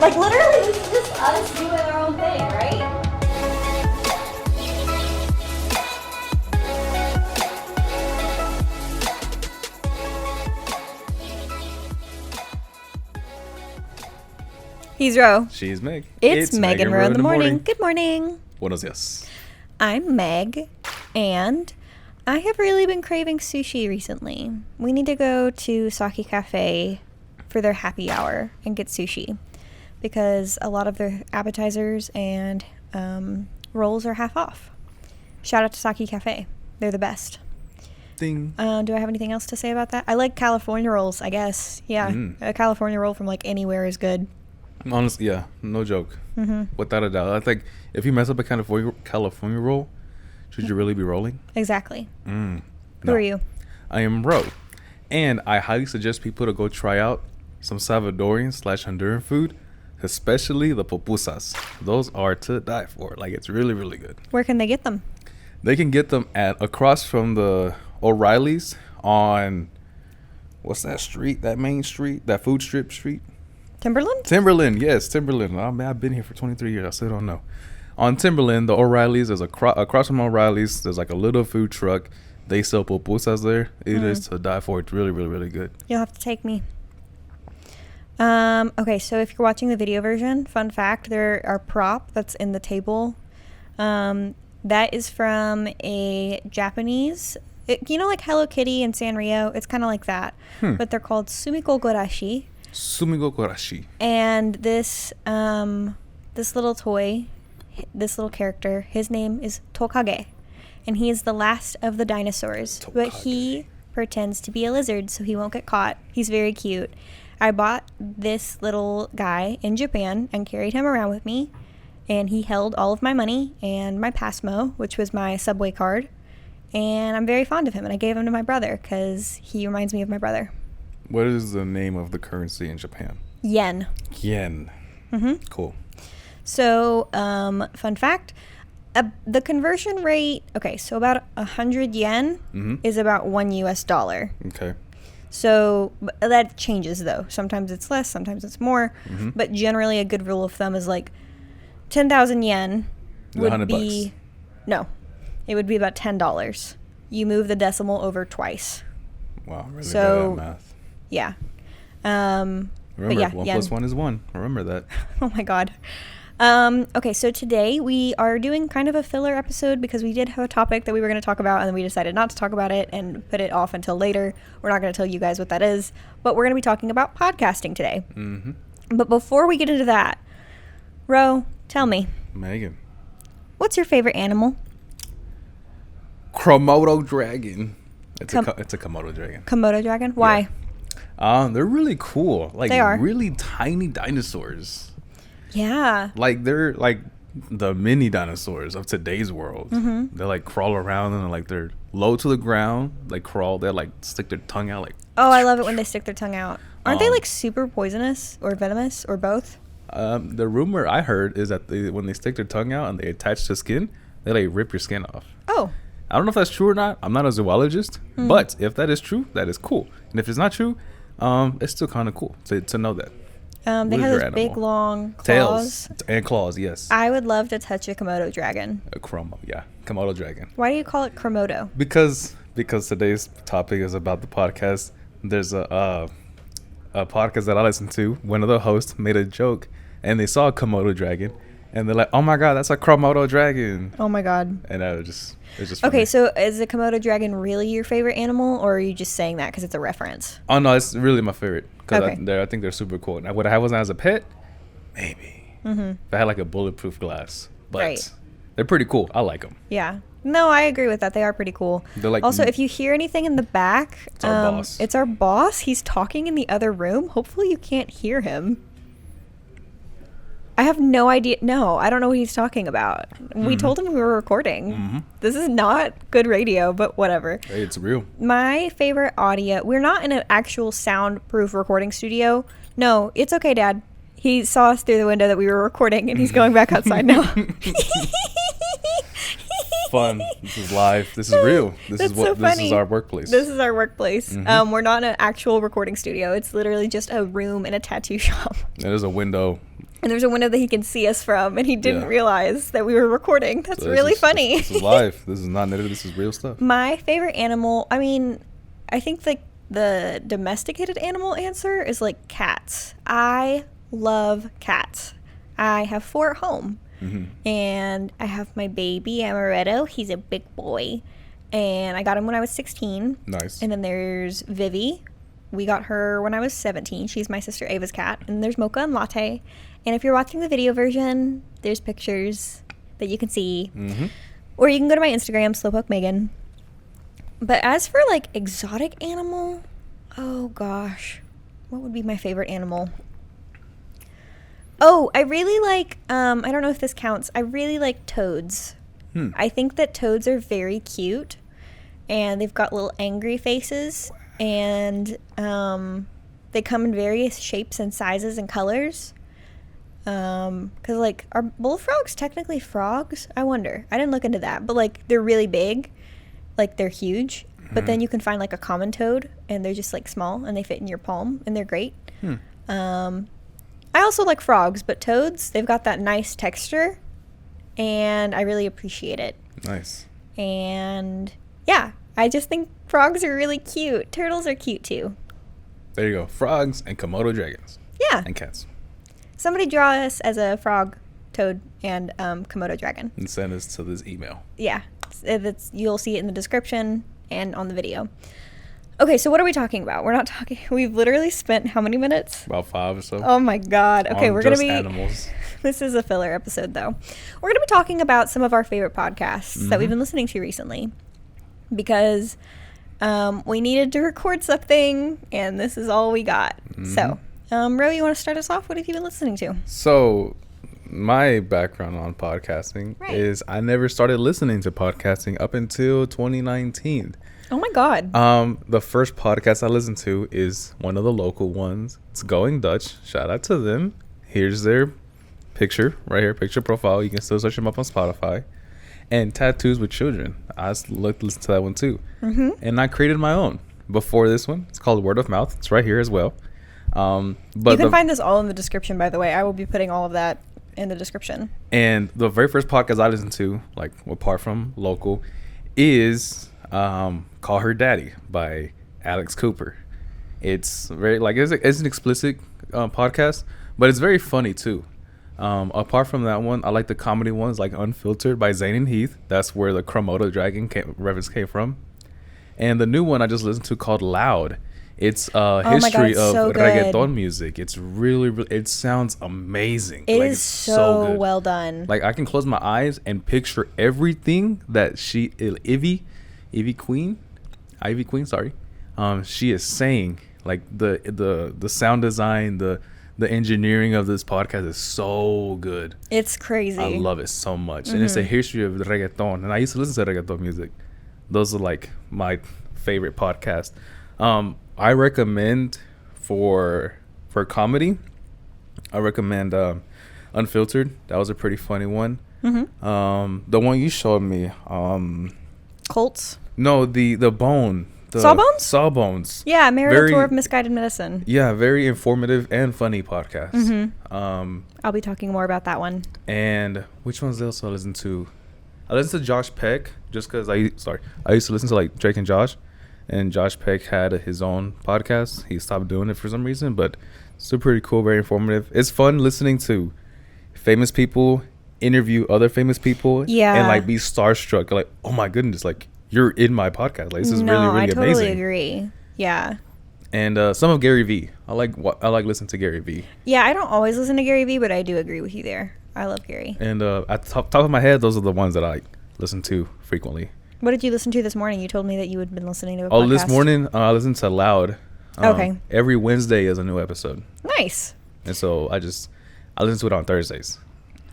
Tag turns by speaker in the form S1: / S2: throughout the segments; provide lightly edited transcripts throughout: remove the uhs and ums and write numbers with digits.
S1: Like, literally, this is just us doing our own thing, right? He's Ro.
S2: She's Meg.
S1: It's Meg and Ro in the morning. Good morning.
S2: Buenos dias.
S1: I'm Meg, and I have really been craving sushi recently. We need to go to Saki Cafe for their happy hour and get sushi because a lot of their appetizers and rolls are half off. Shout out to Saki Cafe. They're the best.
S2: Ding.
S1: Do I have anything else to say about that? I like California rolls, I guess. Yeah, a California roll from like anywhere is good.
S2: Honestly, yeah, no joke. Without a doubt. I think if you mess up a California roll, should you really be rolling?
S1: Exactly.
S2: No.
S1: Who are you?
S2: I am Ro. And I highly suggest people to go try out some Salvadorian/Honduran food, especially the pupusas. Those are to die for. Like, it's really, really good.
S1: Where can they get them?
S2: They can get them at across from the O'Reilly's on, what's that street? That main street? That food strip street?
S1: Timberland?
S2: Yes, Timberland. I mean, I've been here for 23 years. I still don't know. On Timberland, the O'Reilly's, there's across from O'Reilly's, there's like a little food truck. They sell pupusas there. It is to die for. It's really, really, really good.
S1: You'll have to take me. Okay, so if you're watching the video version, fun fact, there are prop that's in the table. That is from a Japanese, you know, like Hello Kitty and Sanrio. It's kind of like that, but they're called Sumiko Gorashi.
S2: Sumiko Gorashi.
S1: And this little toy, this little character, his name is Tokage, and he is the last of the dinosaurs. Tokage. But he pretends to be a lizard, so he won't get caught. He's very cute. I bought this little guy in Japan and carried him around with me, and he held all of my money and my Passmo, which was my subway card, and I'm very fond of him, and I gave him to my brother because he reminds me of my brother.
S2: What is the name of the currency in Japan?
S1: Yen.
S2: Yen. Cool.
S1: So, fun fact, the conversion rate, okay, so about 100 yen is about $1.
S2: Okay.
S1: So, that changes though. Sometimes it's less, sometimes it's more. But generally a good rule of thumb is like 10,000 yen would be,
S2: $100.
S1: No, it would be about $10. You move the decimal over twice.
S2: Wow, really
S1: So,
S2: good at math.
S1: Yeah.
S2: Remember,
S1: but yeah,
S2: 1 + 1 is 1. Remember that.
S1: Oh my God. Okay, so today we are doing kind of a filler episode because we did have a topic that we were going to talk about and then we decided not to talk about it and put it off until later. We're not going to tell you guys what that is, but we're going to be talking about podcasting today. But before we get into that, Ro, tell me.
S2: Megan.
S1: What's your favorite animal?
S2: Komodo dragon. It's a Komodo dragon.
S1: Komodo dragon? Why?
S2: Yeah. They're really cool. Like,
S1: they are.
S2: Really tiny dinosaurs.
S1: Yeah.
S2: Like, they're like the mini dinosaurs of today's world. They like crawl around and like they're low to the ground. Like crawl. They like stick their tongue out. Like.
S1: Oh, I love it when they stick their tongue out. Aren't they like super poisonous or venomous or both?
S2: The rumor I heard is that when they stick their tongue out and they attach to skin, they like rip your skin off.
S1: Oh.
S2: I don't know if that's true or not. I'm not a zoologist, but if that is true, that is cool. And if it's not true, it's still kind of cool to know that.
S1: They have those big long claws.
S2: Tails and claws, yes.
S1: I would love to touch a Komodo dragon.
S2: A Komodo dragon.
S1: Why do you call it Komodo?
S2: Because today's topic is about the podcast. There's a podcast that I listen to. One of the hosts made a joke, and they saw a Komodo dragon, and they're like, "Oh my God, that's a Komodo dragon!"
S1: Oh my God!
S2: And it's just
S1: okay.
S2: funny.
S1: So is the Komodo dragon really your favorite animal, or are you just saying that because it's a reference?
S2: Oh no, it's really my favorite because
S1: Okay.
S2: I think they're super cool. Now, would I have one as a pet? Maybe. If I had like a bulletproof glass, but
S1: Right.
S2: they're pretty cool. I like them.
S1: Yeah. No, I agree with that. They are pretty cool.
S2: They're like
S1: also, if you hear anything in the back,
S2: it's our boss.
S1: It's our boss. He's talking in the other room. Hopefully, you can't hear him. I have no idea. No, I don't know what he's talking about. We told him we were recording. This is not good radio, but whatever.
S2: Hey, it's real.
S1: My favorite audio. We're not in an actual soundproof recording studio. No, it's okay, Dad. He saw us through the window that we were recording, and he's going back outside now.
S2: Fun. This is live. This is real. This
S1: That's
S2: is what.
S1: so
S2: This
S1: funny.
S2: is our workplace.
S1: This is our workplace. We're not in an actual recording studio. It's literally just a room in a tattoo shop.
S2: And there's a window
S1: And there's a window that he can see us from, and he didn't realize that we were recording. That's so really funny.
S2: This is live. This is not knitted. This is real stuff.
S1: My favorite animal, I mean, I think the domesticated animal answer is like cats. I love cats. I have 4 at home. Mm-hmm. And I have my baby, Amaretto. He's a big boy. And I got him when I was 16.
S2: Nice.
S1: And then there's Vivi. We got her when I was 17. She's my sister Ava's cat. And there's Mocha and Latte. And if you're watching the video version, there's pictures that you can see. Mm-hmm. Or you can go to my Instagram, Slowpoke Megan. But as for like exotic animal, oh gosh, what would be my favorite animal? Oh, I really like, I don't know if this counts. I really like toads. I think that toads are very cute. And they've got little angry faces. And they come in various shapes and sizes and colors. Because like, are bullfrogs technically frogs? I wonder. I didn't look into that. But like, they're really big. Like, they're huge. But then you can find like a common toad. And they're just like small. And they fit in your palm. And they're great. I also like frogs. But toads, they've got that nice texture. And I really appreciate it.
S2: Nice.
S1: And yeah, I just think frogs are really cute. Turtles are cute too.
S2: There you go. Frogs and Komodo dragons.
S1: Yeah.
S2: And cats.
S1: Somebody draw us as a frog, toad, and Komodo dragon.
S2: And send us to this email.
S1: Yeah. You'll see it in the description and on the video. Okay, so what are we talking about? We're not talking... We've literally spent how many minutes?
S2: About 5 or so.
S1: Oh my god. Okay, we're going to be...
S2: animals.
S1: This is a filler episode, though. We're going to be talking about some of our favorite podcasts that we've been listening to recently. Because we needed to record something, and this is all we got. So, Ro, you want to start us off? What have you been listening to?
S2: So, my background on podcasting is I never started listening to podcasting up until 2019.
S1: Oh my god.
S2: The first podcast I listened to is one of the local ones. It's Going Dutch. Shout out to them. Here's their picture right here, picture profile. You can still search them up on Spotify. And Tattoos with Children. I listened to that one too. And I created my own before this one. It's called Word of Mouth. It's right here as well. But
S1: you can find this all in the description, by the way. I will be putting all of that in the description.
S2: And the very first podcast I listened to, like apart from local, is Call Her Daddy by Alex Cooper. It's very it's an explicit podcast, but it's very funny too. Apart from that one, I like the comedy ones like Unfiltered by Zane and Heath. That's where the Komodo dragon reference came from. And the new one I just listened to called Loud. It's history of reggaeton music. It's really, it sounds amazing.
S1: It's so good. Well done.
S2: Like I can close my eyes and picture everything that Ivy Queen, she is saying. Like the sound design, the engineering of this podcast is so good.
S1: It's crazy.
S2: I love it so much. And it's a history of reggaeton. And I used to listen to reggaeton music. Those are like my favorite podcasts. I recommend for comedy, I recommend Unfiltered. That was a pretty funny one. The one you showed me,
S1: Colts?
S2: No, the Bone.
S1: Sawbones?
S2: Sawbones.
S1: Yeah, Tour of Misguided Medicine.
S2: Yeah, very informative and funny podcast.
S1: I'll be talking more about that one.
S2: And which ones else I listen to? I listen to Josh Peck just because I used to listen to like Drake and Josh, and Josh Peck had his own podcast. He stopped doing it for some reason, but it's still pretty cool, very informative. It's fun listening to famous people interview other famous people, and like be starstruck, like, oh my goodness, like you're in my podcast. Like this is really
S1: I totally
S2: amazing.
S1: Agree. Yeah.
S2: And some of Gary Vee. I like listening to Gary Vee.
S1: Yeah, I don't always listen to Gary Vee, but I do agree with you there. I love Gary. And
S2: at the top of my head, those are the ones that I listen to frequently.
S1: What did you listen to this morning? You told me that you had been listening to a podcast.
S2: This morning I listened to Loud.
S1: Okay.
S2: Every Wednesday is a new episode.
S1: Nice.
S2: And so I listen to it on Thursdays.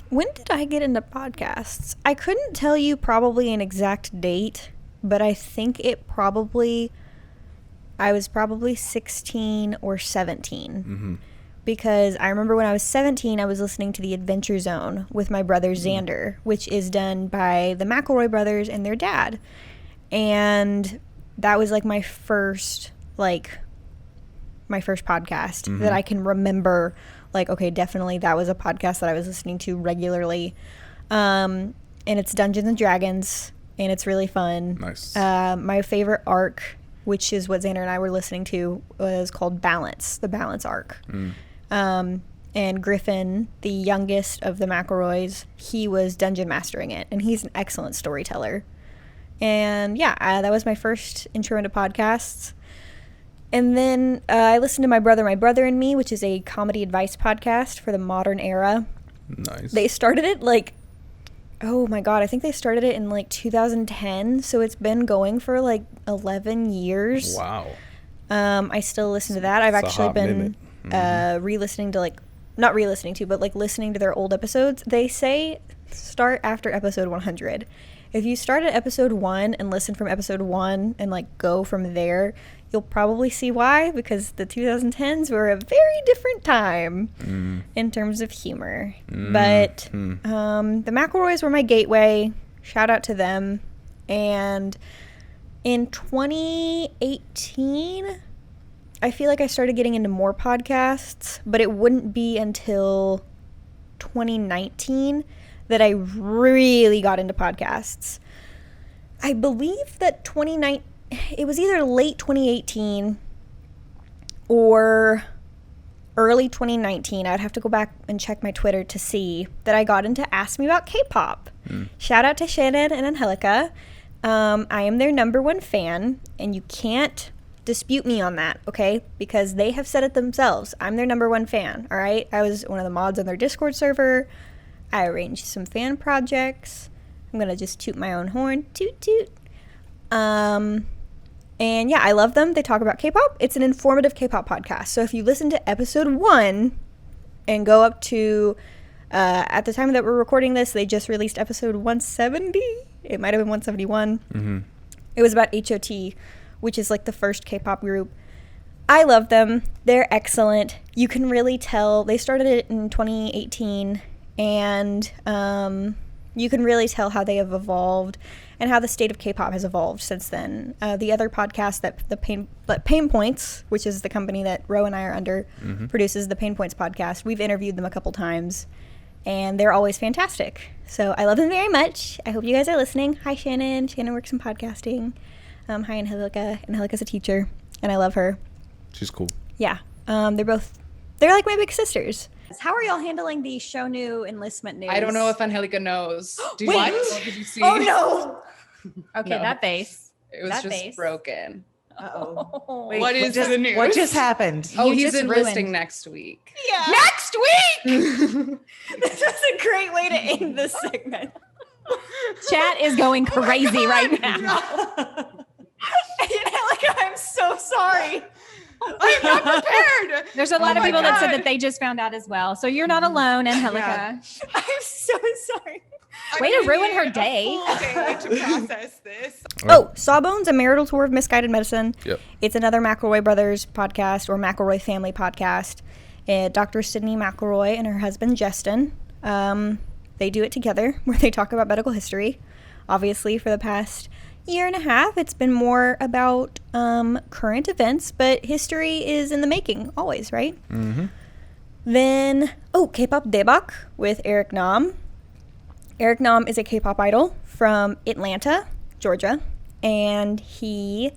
S1: When did I get into podcasts? I couldn't tell you probably an exact date, but I think I was probably 16 or 17. Because I remember when I was 17, I was listening to The Adventure Zone with my brother Xander, which is done by the McElroy brothers and their dad. And that was like my first my first podcast that I can remember. Like, okay, definitely that was a podcast that I was listening to regularly. And it's Dungeons and Dragons, and it's really fun.
S2: Nice.
S1: My favorite arc, which is what Xander and I were listening to, was called Balance, the Balance arc. And Griffin, the youngest of the McElroys, he was dungeon mastering it, and he's an excellent storyteller. And yeah, that was my first intro into podcasts. And then I listened to My Brother and Me, which is a comedy advice podcast for the modern era.
S2: Nice.
S1: They started it like, oh my God, I think they started it in like 2010. So it's been going for like 11 years.
S2: Wow.
S1: I still listen to that. I've actually been re-listening to not re-listening to, but like listening to their old episodes. They say start after episode 100. If you start at episode 1 and listen from episode 1 and like go from there, you'll probably see why, because the 2010s were a very different time in terms of humor. But the McElroys were my gateway. Shout out to them. And in 2018, I feel like I started getting into more podcasts, but it wouldn't be until 2019 that I really got into podcasts. I believe that it was either late 2018 or early 2019. I'd have to go back and check my Twitter to see that I got into Ask Me About K-Pop. Shout out to Shannon and Angelica. I am their #1 fan, and you can't dispute me on that, okay? Because they have said it themselves. I'm their #1 fan, all right? I was one of the mods on their Discord server. I arranged some fan projects. I'm gonna just toot my own horn. Toot toot. And yeah, I love them. They talk about K-pop. It's an informative K-pop podcast. So if you listen to episode 1 and go up to, at the time that we're recording this, they just released episode 170. It might have been 171. It was about HOT, which is like the first K-pop group. I love them. They're excellent. You can really tell. They started it in 2018, and you can really tell how they have evolved and how the state of K-pop has evolved since then. The other podcast that Payne Points, which is the company that Ro and I are under, produces the Payne Points podcast. We've interviewed them a couple times, and they're always fantastic. So I love them very much. I hope you guys are listening. Hi, Shannon. Shannon works in podcasting. Hi, Angelica. Angelica's a teacher, and I love her.
S2: She's cool.
S1: Yeah. They're like my big sisters. How are y'all handling the show new enlistment news?
S3: I don't know if Angelica knows.
S1: What?
S3: Did you see?
S1: Oh, no.
S4: Okay,
S3: No.
S4: that face.
S3: It was just broken.
S4: Uh-oh.
S3: Wait, what is the news?
S5: What just happened?
S3: Oh,
S4: You
S3: he's
S4: just
S3: enlisting
S4: ruined-
S3: next week.
S1: Yeah.
S4: Next week!
S1: This is a great way to end this segment.
S4: Chat is going crazy right now.
S1: Angelica, I'm so sorry.
S3: I'm not prepared.
S4: There's a lot of
S3: my
S4: people that said
S3: God.
S4: that they just found out as well. So you're not alone, Angelica.
S1: I'm so sorry.
S4: Way to ruin her day.
S3: Full day to process this.
S1: Oh, Sawbones, A Marital Tour of Misguided Medicine.
S2: Yep.
S1: It's another McElroy Brothers podcast or McElroy family podcast. Dr. Sydney McElroy and her husband, Justin, they do it together where they talk about medical history. Obviously, for the past year and a half, it's been more about current events, but history is in the making, always, right? Then, K-pop debak with Eric Nam. Eric Nam is a K-pop idol from Atlanta, Georgia, and he's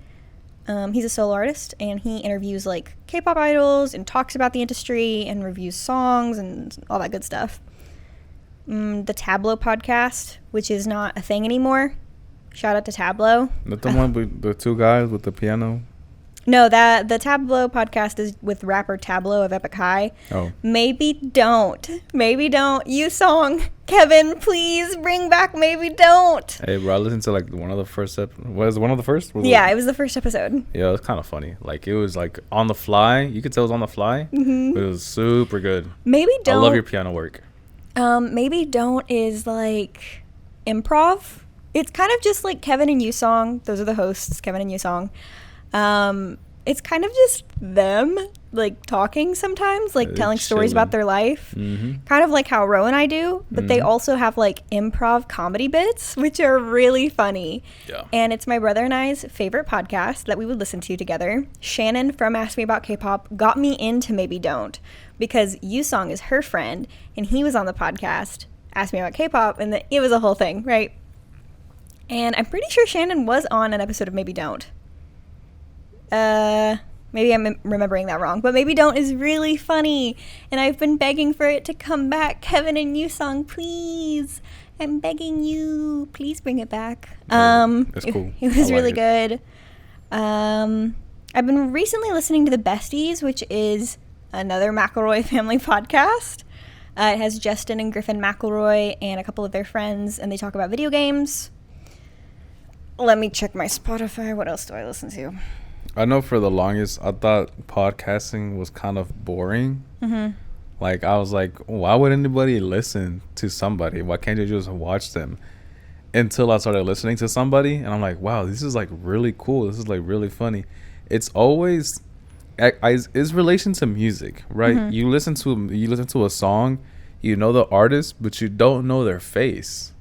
S1: a solo artist, and he interviews like K-pop idols and talks about the industry and reviews songs and all that good stuff. The Tableau podcast, which is not a thing anymore. Shout out to Tableau.
S2: Not the one with the two guys with the piano.
S1: No, the Tableau podcast is with rapper Tableau of Epic High.
S2: Oh.
S1: Maybe don't. You song, Kevin, please bring back Maybe Don't.
S2: Hey, bro, I listened to like one of the first was it one of the first?
S1: Yeah, it was the first episode.
S2: Yeah, it was kind of funny. Like it was like on the fly. You could tell it was on the fly. But it was super good.
S1: Maybe Don't.
S2: I love your piano work.
S1: Maybe Don't is like improv. It's kind of just like Kevin and You song. Those are the hosts, Kevin and You song. it's kind of just them like talking sometimes, like telling stories about their life, kind of like how Ro and I do, but they also have like improv comedy bits, which are really funny.
S2: Yeah.
S1: And it's my brother and I's favorite podcast that we would listen to together. Shannon from Ask Me About K-Pop got me into Maybe Don't because Yusong is her friend, and he was on the podcast Ask Me About K-Pop, and it was a whole thing, right? And I'm pretty sure Shannon was on an episode of Maybe Don't. Maybe I'm remembering that wrong, but Maybe Don't is really funny, and I've been begging for it to come back. Kevin and Yusong, please, I'm begging you, please bring it back.
S2: It's cool.
S1: It was really good. I've been recently listening to The Besties, which is another McElroy family podcast. It has Justin and Griffin McElroy and a couple of their friends, and they talk about video games. Let me check my Spotify. What else do I listen to?
S2: I know for the longest, I thought podcasting was kind of boring. Like, I was like, why would anybody listen to somebody? Why can't you just watch them? Until I started listening to somebody, and I'm like, wow, this is like really cool. This is like really funny. It's always, it's relation to music, right? You listen to a song, you know the artist, but you don't know their face,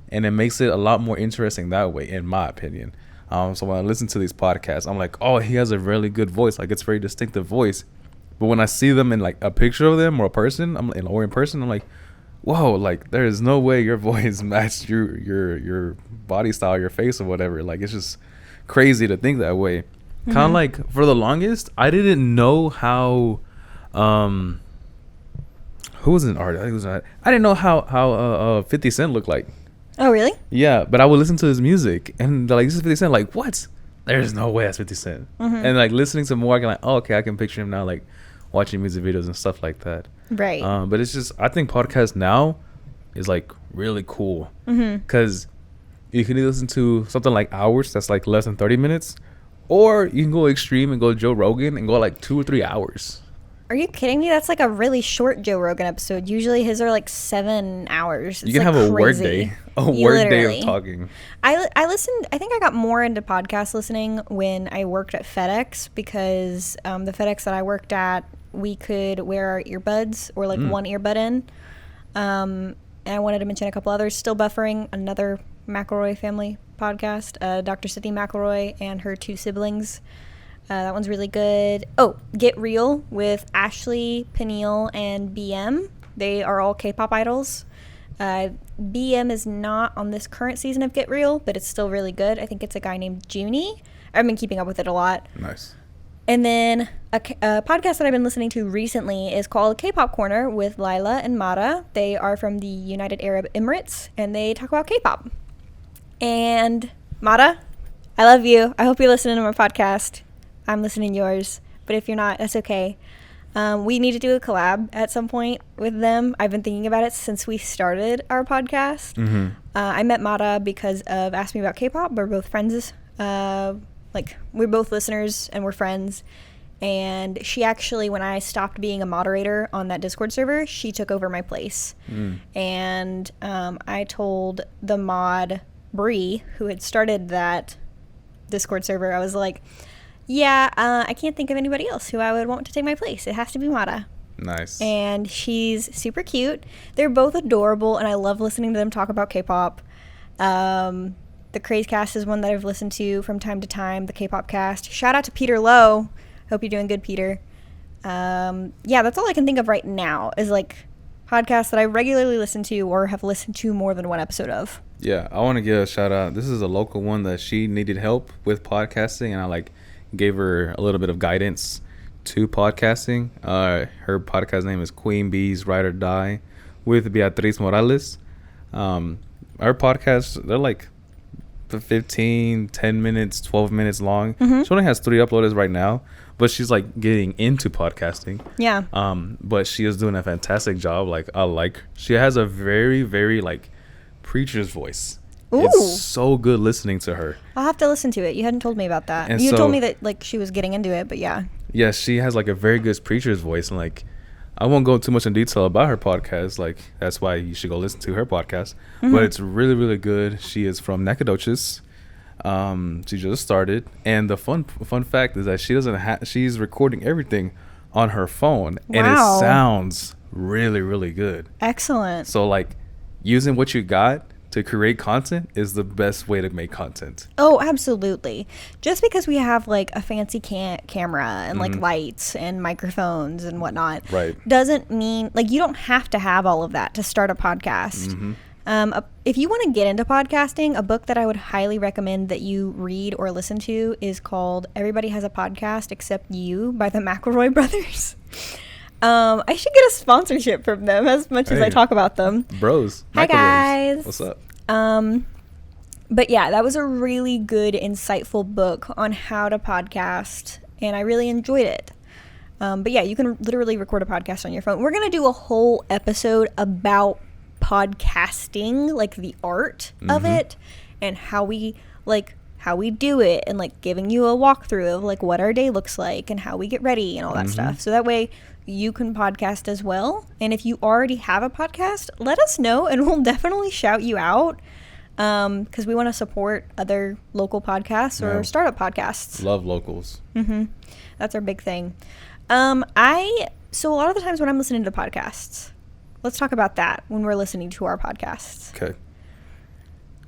S2: and it makes it a lot more interesting that way, in my opinion. So when I listen to these podcasts, I'm like, oh, he has a really good voice. Like, it's a very distinctive voice. But when I see them in like a picture of them or a person, or in person, I'm like, whoa, like there is no way your voice matched your body style, your face or whatever. Like, it's just crazy to think that way. Kind of like for the longest, I didn't know how, who was an artist? I didn't know how 50 Cent looked like.
S1: Oh, really?
S2: Yeah, but I would listen to his music, and like, this is 50 Cent. Like, what? There's no way that's 50 Cent. And like listening to more, I can like, oh, okay, I can picture him now, like watching music videos and stuff like that.
S1: Right.
S2: But it's just, I think podcast now is like really cool because you can listen to something like ours that's like less than 30 minutes, or you can go extreme and go Joe Rogan and go like 2 or 3 hours.
S1: Are you kidding me? That's like a really short Joe Rogan episode. Usually his are like 7 hours.
S2: You can have a word day. A word day of talking.
S1: I listened, I think I got more into podcast listening when I worked at FedEx, because the FedEx that I worked at, we could wear our earbuds or like one earbud in. And I wanted to mention a couple others. Still Buffering, another McElroy family podcast. Dr. Sydney McElroy and her 2 siblings. That one's really good. Oh, Get Real with Ashley, Peniel, and BM. They are all K-pop idols. BM is not on this current season of Get Real, but it's still really good. I think it's a guy named Junie. I've been keeping up with it a lot.
S2: Nice.
S1: And then a podcast that I've been listening to recently is called K-Pop Corner with Lila and Mara. They are from the United Arab Emirates, and they talk about K-pop. And Mara, I love you. I hope you're listening to my podcast. I'm listening to yours, but if you're not, that's okay. We need to do a collab at some point with them. I've been thinking about it since we started our podcast. I met Mara because of Ask Me About K-Pop. We're both friends. We're both listeners and we're friends. And she actually, when I stopped being a moderator on that Discord server, she took over my place. And I told the mod, Bree, who had started that Discord server, I was like, yeah, I can't think of anybody else who I would want to take my place. It has to be Mara.
S2: Nice.
S1: And she's super cute. They're both adorable, and I love listening to them talk about K-pop. The Craze Cast is one that I've listened to from time to time, the K-pop cast. Shout out to Peter Lowe. Hope you're doing good, Peter. Yeah, that's all I can think of right now is like podcasts that I regularly listen to or have listened to more than one episode of.
S2: Yeah, I want to give a shout out. This is a local one that she needed help with podcasting, and I gave her a little bit of guidance to podcasting. Her podcast name is Queen Bee's Ride or Die with Beatriz Morales. Our podcasts, they're like 15, 10 minutes, 12 minutes long. She only has 3 uploaded right now, but she's like getting into podcasting.
S1: Yeah.
S2: But she is doing a fantastic job. She has a very, very like preacher's voice.
S1: Ooh.
S2: It's so good listening to her.
S1: I'll have to listen to it. You hadn't told me about that.
S2: And
S1: you
S2: so,
S1: told me that like she was getting into it, but yeah.
S2: Yeah, she has like a very good preacher's voice, and like I won't go too much in detail about her podcast. Like that's why you should go listen to her podcast. But it's really, really good. She is from Nacogdoches. She just started, and the fun fact is that she's recording everything on her phone, and it
S1: Wow.
S2: sounds really, really good.
S1: Excellent.
S2: So like using what you got to create content is the best way to make content.
S1: Oh, absolutely. Just because we have like a fancy camera and like lights and microphones and whatnot,
S2: Right.
S1: doesn't mean like you don't have to have all of that to start a podcast. If you want to get into podcasting, a book that I would highly recommend that you read or listen to is called Everybody Has a Podcast Except You by the McElroy brothers. I should get a sponsorship from them as much as I
S2: Hey.
S1: talk about them.
S2: Bros.
S1: Hi,
S2: Microwaves.
S1: guys.
S2: What's up?
S1: But yeah, that was a really good, insightful book on how to podcast, and I really enjoyed it. But yeah, you can literally record a podcast on your phone. We're going to do a whole episode about podcasting, like the art of it, and how we do it, and like giving you a walkthrough of like what our day looks like and how we get ready and all that stuff. So that way you can podcast as well. And if you already have a podcast, let us know and we'll definitely shout you out. Because we want to support other local podcasts or
S2: Yeah.
S1: startup podcasts.
S2: Love locals.
S1: That's our big thing. So a lot of the times when I'm listening to podcasts, let's talk about that when we're listening to our podcasts.
S2: Okay.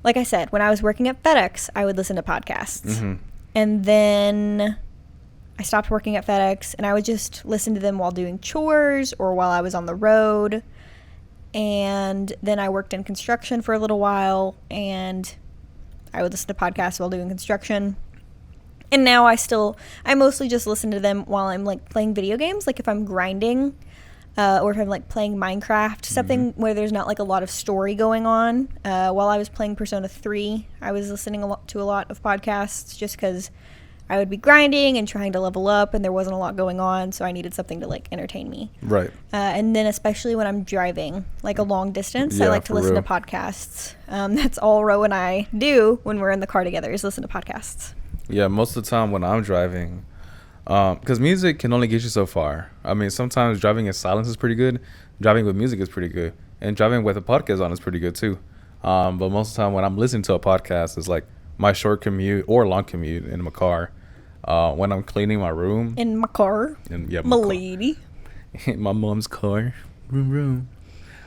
S1: Like I said, when I was working at FedEx, I would listen to podcasts. And then I stopped working at FedEx and I would just listen to them while doing chores or while I was on the road. And then I worked in construction for a little while and I would listen to podcasts while doing construction. And now I mostly just listen to them while I'm like playing video games, like if I'm grinding or if I'm like playing Minecraft, something where there's not like a lot of story going on. While I was playing Persona 3, I was listening to a lot of podcasts just because I would be grinding and trying to level up and there wasn't a lot going on, so I needed something to like entertain me.
S2: Right.
S1: And then especially when I'm driving like a long distance, I
S2: Yeah,
S1: like to
S2: for
S1: listen
S2: real.
S1: to podcasts. That's all Ro and I do when we're in the car together is listen to podcasts.
S2: Yeah, most of the time when I'm driving, because music can only get you so far. I mean, sometimes driving in silence is pretty good. Driving with music is pretty good. And driving with a podcast on is pretty good too. But most of the time when I'm listening to a podcast, it's like my short commute or long commute in my car. When I'm cleaning my room.
S1: In my car.
S2: And, yeah,
S1: My
S2: car.
S1: lady.
S2: My mom's car. Vroom, vroom.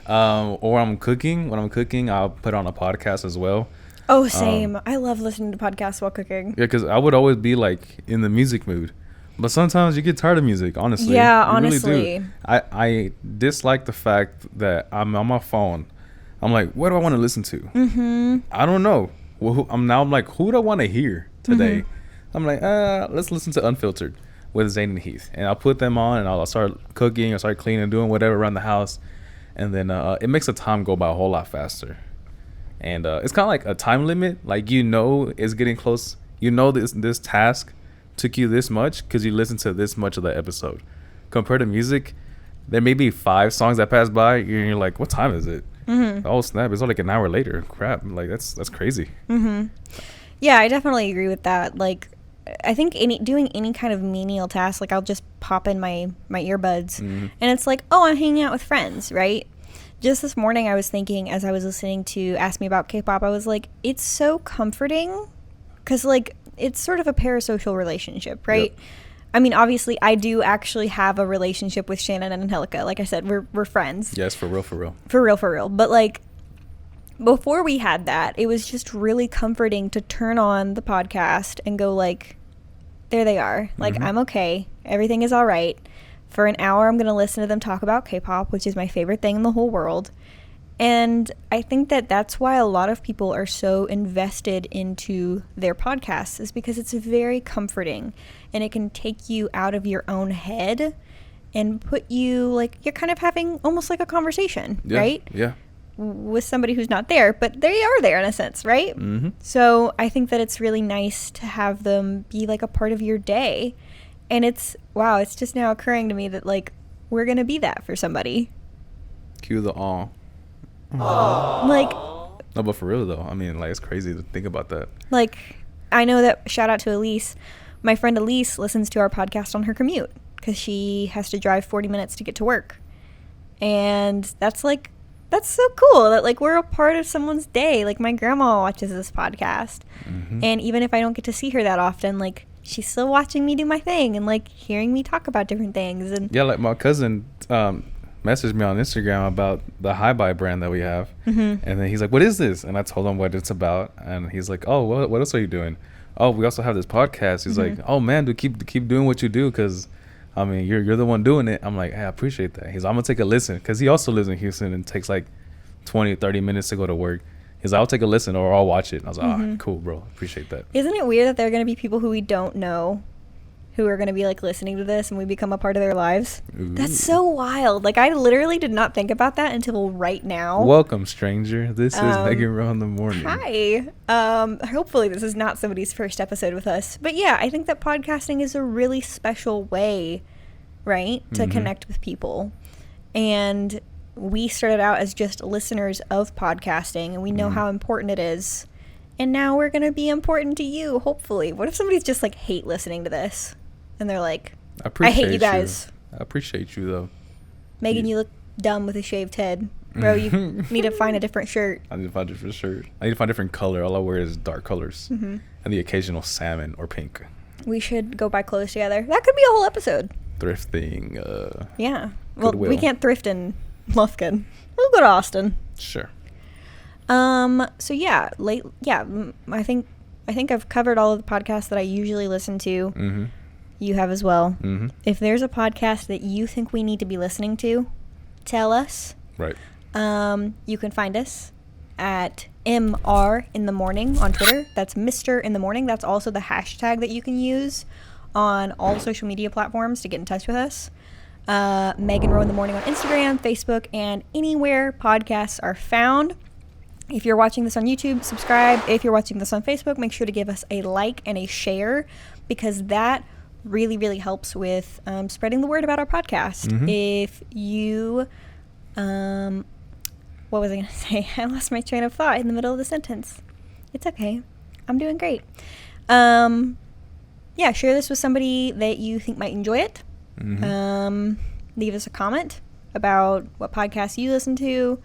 S2: Or I'm cooking. When I'm cooking, I'll put on a podcast as well.
S1: Oh, same. I love listening to podcasts while cooking.
S2: Yeah, because I would always be like in the music mood. But sometimes you get tired of music, honestly.
S1: Yeah,
S2: You really
S1: honestly.
S2: do. I dislike the fact that I'm on my phone. I'm like, what do I want to listen to? I don't know. Well, I'm like, who do I want to hear today? I'm like, let's listen to Unfiltered with Zayn and Heath. And I'll put them on and I'll start cooking or start cleaning, doing whatever around the house. And then it makes the time go by a whole lot faster. And it's kind of like a time limit. Like, it's getting close. This task took you this much because you listened to this much of the episode. Compared to music, there may be 5 songs that pass by. And you're like, what time is it? Oh, snap. It's like an hour later. Crap. Like, that's crazy.
S1: Yeah, I definitely agree with that. Like, I think doing any kind of menial task, like I'll just pop in my earbuds and it's like, oh, I'm hanging out with friends, right? Just this morning I was thinking as I was listening to Ask Me About K-Pop, I was like, it's so comforting because like it's sort of a parasocial relationship, right?
S2: Yep.
S1: I mean, obviously I do actually have a relationship with Shannon and Angelica. Like I said, we're friends.
S2: Yes, for real, for real.
S1: For real. But like before we had that, it was just really comforting to turn on the podcast and go like, there they are. Like, I'm okay. Everything is all right. For an hour, I'm going to listen to them talk about K-pop, which is my favorite thing in the whole world. And I think that that's why a lot of people are so invested into their podcasts is because it's very comforting and it can take you out of your own head and put you like, you're kind of having almost like a conversation,
S2: Yeah,
S1: right?
S2: Yeah.
S1: With somebody who's not there, but they are there in a sense, right? So I think that it's really nice to have them be like a part of your day. And it's just now occurring to me that like we're gonna be that for somebody.
S2: Cue the awe.
S1: Like
S2: No, but for real though, I mean, like, it's crazy to think about that.
S1: like I know that, shout out to Elise, my friend Elise listens to our podcast on her commute because she has to drive 40 minutes to get to work. And that's like that's so cool that like we're a part of someone's day. Like my grandma watches this podcast, and even if I don't get to see her that often, like she's still watching me do my thing and like hearing me talk about different things. And
S2: yeah, like my cousin messaged me on Instagram about the High Buy brand that we have, and then he's like, "What is this?" And I told him what it's about, and he's like, "Oh, what else are you doing?" "Oh, we also have this podcast." He's like, "Oh man, dude, keep doing what you do, because I mean, you're the one doing it." I'm like, "Hey, I appreciate that." He's like, "I'm gonna take a listen," because he also lives in Houston and takes like 20-30 minutes to go to work. He's like, "I'll take a listen or I'll watch it." And I was like, "Ah, cool, bro. Appreciate that."
S1: Isn't it weird that there are going to be people who we don't know who are going to be like listening to this and we become a part of their lives?
S2: Ooh.
S1: That's so wild. Like I literally did not think about that until right now.
S2: Welcome, stranger. This is Megan Rowe in the morning.
S1: Hi. Hopefully this is not somebody's first episode with us. But yeah, I think that podcasting is a really special way, right, to connect with people. And we started out as just listeners of podcasting, and we know how important it is. And now we're going to be important to you, hopefully. What if somebody's just like hate listening to this? And they're like, I hate you guys.
S2: I appreciate you, though.
S1: Megan, you look dumb with a shaved head. Bro, you need to find a different shirt.
S2: I need to find a different shirt. I need to find a different color. All I wear is dark colors. And the occasional salmon or pink.
S1: We should go buy clothes together. That could be a whole episode.
S2: Thrifting.
S1: Yeah. Well,
S2: Goodwill.
S1: we can't thrift in Lufkin. We'll go to Austin.
S2: Sure.
S1: So yeah, I think I've covered all of the podcasts that I usually listen to. You have as well. If there's a podcast that you think we need to be listening to, tell us.
S2: Right.
S1: You can find us at MR in the morning on Twitter. That's Mr. in the morning. That's also the hashtag that you can use on all social media platforms to get in touch with us. Megan Rowe in the morning on Instagram, Facebook, and anywhere podcasts are found. If you're watching this on YouTube, subscribe. If you're watching this on Facebook, make sure to give us a like and a share, because that really, really helps with spreading the word about our podcast. If you, what was I going to say? I lost my train of thought in the middle of the sentence. It's okay. I'm doing great. Yeah, share this with somebody that you think might enjoy it. Leave us a comment about what podcast you listen to.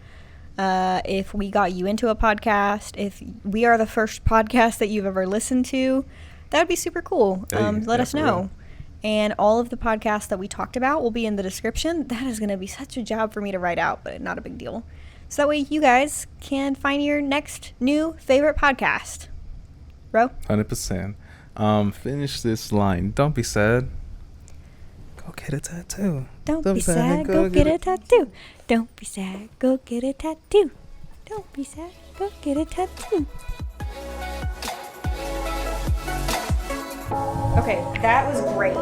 S1: If we got you into a podcast, if we are the first podcast that you've ever listened to, that would be super cool. Let us know. And all of the podcasts that we talked about will be in the description. That is going to be such a job for me to write out, but not a big deal. So that way you guys can find your next new favorite podcast. Bro?
S2: 100%. Finish this line. Don't be sad. Go get a tattoo.
S1: Don't be sad, go get a tattoo. Don't be sad, go get a tattoo. Don't be sad, go get a tattoo. Okay, that was great.